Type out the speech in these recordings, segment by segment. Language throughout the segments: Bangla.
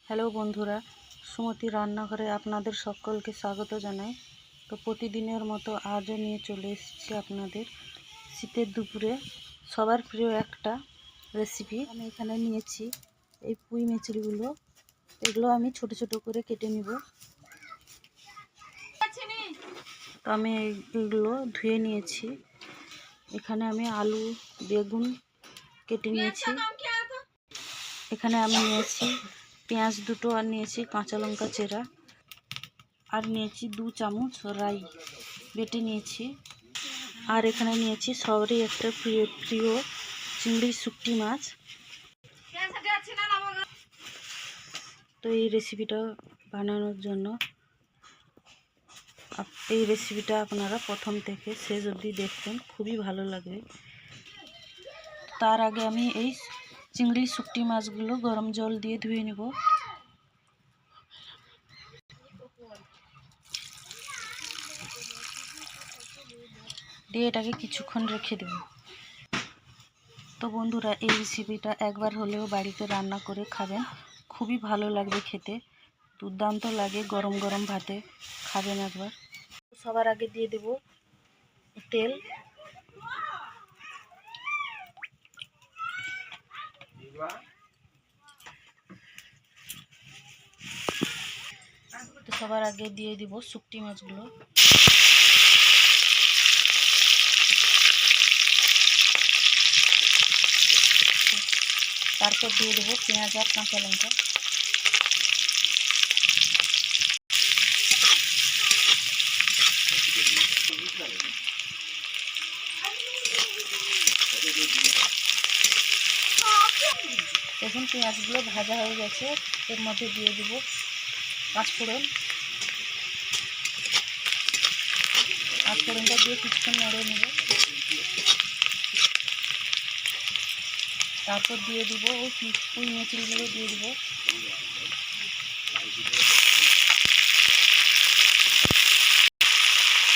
হ্যালো বন্ধুরা, সুমতি রান্নাঘরে আপনাদের সকলকে স্বাগত জানাই। তো প্রতিদিনের মতো আজও নিয়ে চলে এসেছি আপনাদের শীতের দুপুরে সবার প্রিয় একটা রেসিপি। আমি এখানে নিয়েছি এই পুঁই মেচড়িগুলো, এগুলো আমি ছোট ছোট করে কেটে নিব। তো আমি এইগুলো ধুয়ে নিয়েছি। এখানে আমি আলু বেগুন কেটে নিয়েছি। এখানে আমি নিয়েছি পেঁয়াজ দুটো, আর নিয়েছি কাঁচা লঙ্কা চেরা, আর নিয়েছি 2 চামচ রাই বেটে নিয়েছি। আর এখানে নিয়েছি সবারই একটা প্রিয় চিংড়ি শুটকি মাছ। তো এই রেসিপিটা বানানোর জন্য এই রেসিপিটা আপনারা প্রথম থেকে শেষ অবধি দেখবেন, খুবই ভালো লাগবে। তার আগে আমি এই চিংড়ি শুটকি মাছগুলো গরম জল দিয়ে ধুয়ে নেব। দিয়ে এটাকে কিছুক্ষণ রেখে দেব। তো বন্ধুরা, এই রেসিপিটা একবার হলেও বাড়িতে রান্না করে খাবেন, খুবই ভালো লাগবে খেতে, দুর্দান্ত লাগে। গরম গরম ভাতে খাবেন একবার। সবার আগে দিয়ে দেব তেল। তো সবার আগে দিয়ে দিব শুটকি মাছগুলো। তারপর দিয়ে দেবো পেঁয়াজ আর কাঁচা লঙ্কা। দেখুন পেঁয়াজগুলো ভাজা হয়ে গেছে। এর মধ্যে দিয়ে দেব পাঁচফোড়ন। পাঁচফোড়নটা দিয়ে কিছুক্ষণ নেড়ে নেব। তারপর দিয়ে দিব ওই পুঁই মেচড়িগুলো দিয়ে দেবো।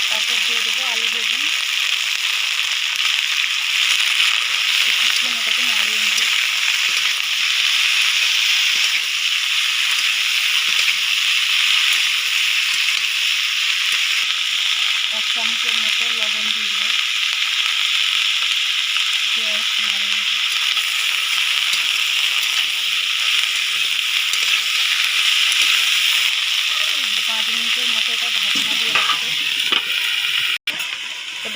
তারপর দিয়ে দেবো আলু বেগুন। কিছুক্ষণ এটাকে নাড়িয়ে নেব। এক চামচের মতো লবণ দিয়ে দেবো। নাড়িয়ে নেব। 5 মিনিটের মতো এটা ঢাকনা দিয়ে রাখবো। তো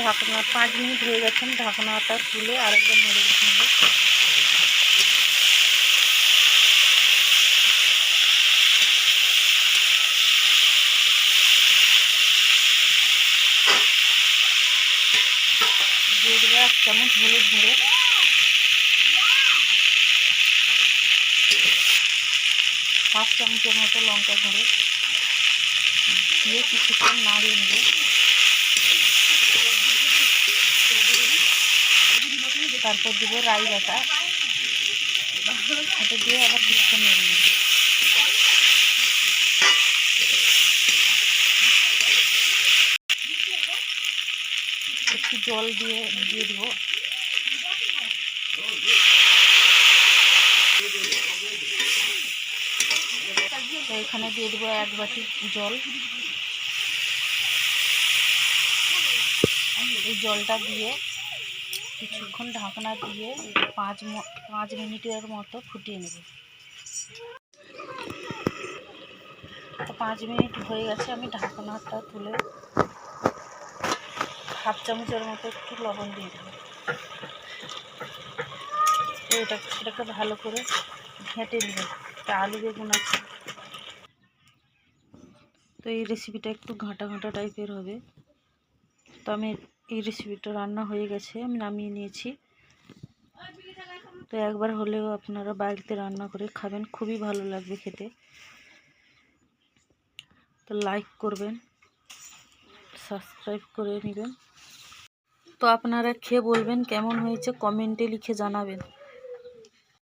5 মিনিট হয়ে গেছেন, ঢাকনাটা তুলে আরেকবার নেড়ে নেব। দিয়ে দেবো 1 চামচ হলুদ গুঁড়ো, 1/2 চামচের মতো লঙ্কা গুঁড়ো দিয়ে কিছুক্ষণ নাড়িয়ে নেব। তারপর দেবো রাই বাটা, এটা দিয়ে আবার কিছুক্ষণ নেড়ে নেব। একটু জল দিয়ে দেবো। তো এখানে দিয়ে দেবো 1 বাটি জল। এই জলটা দিয়ে কিছুক্ষণ ঢাকনা দিয়ে 5 মিনিটের মতো ফুটিয়ে নেব। তো 5 মিনিট হয়ে গেছে, আমি ঢাকনাটা তুলে 1/2 চামচের মতো একটু লবণ দিয়ে দেবো। তো এটাকে ভালো করে ঘেঁটে নেব। আলু বেগুন আছে, তো এই রেসিপিটা একটু ঘাঁটা ঘাঁটা টাইপের হবে। তো আমি এই রেসিপিটা রান্না হয়ে গেছে, আমি নামিয়ে নিয়েছি। তো একবার হলেও আপনারা বাড়িতে রান্না করে খাবেন, খুবই ভালো লাগবে খেতে। তো লাইক করবেন, সাবস্ক্রাইব করে নেবেন। তো আপনারা খেয়ে বলবেন কেমন হয়েছে, কমেন্টে লিখে জানাবেন।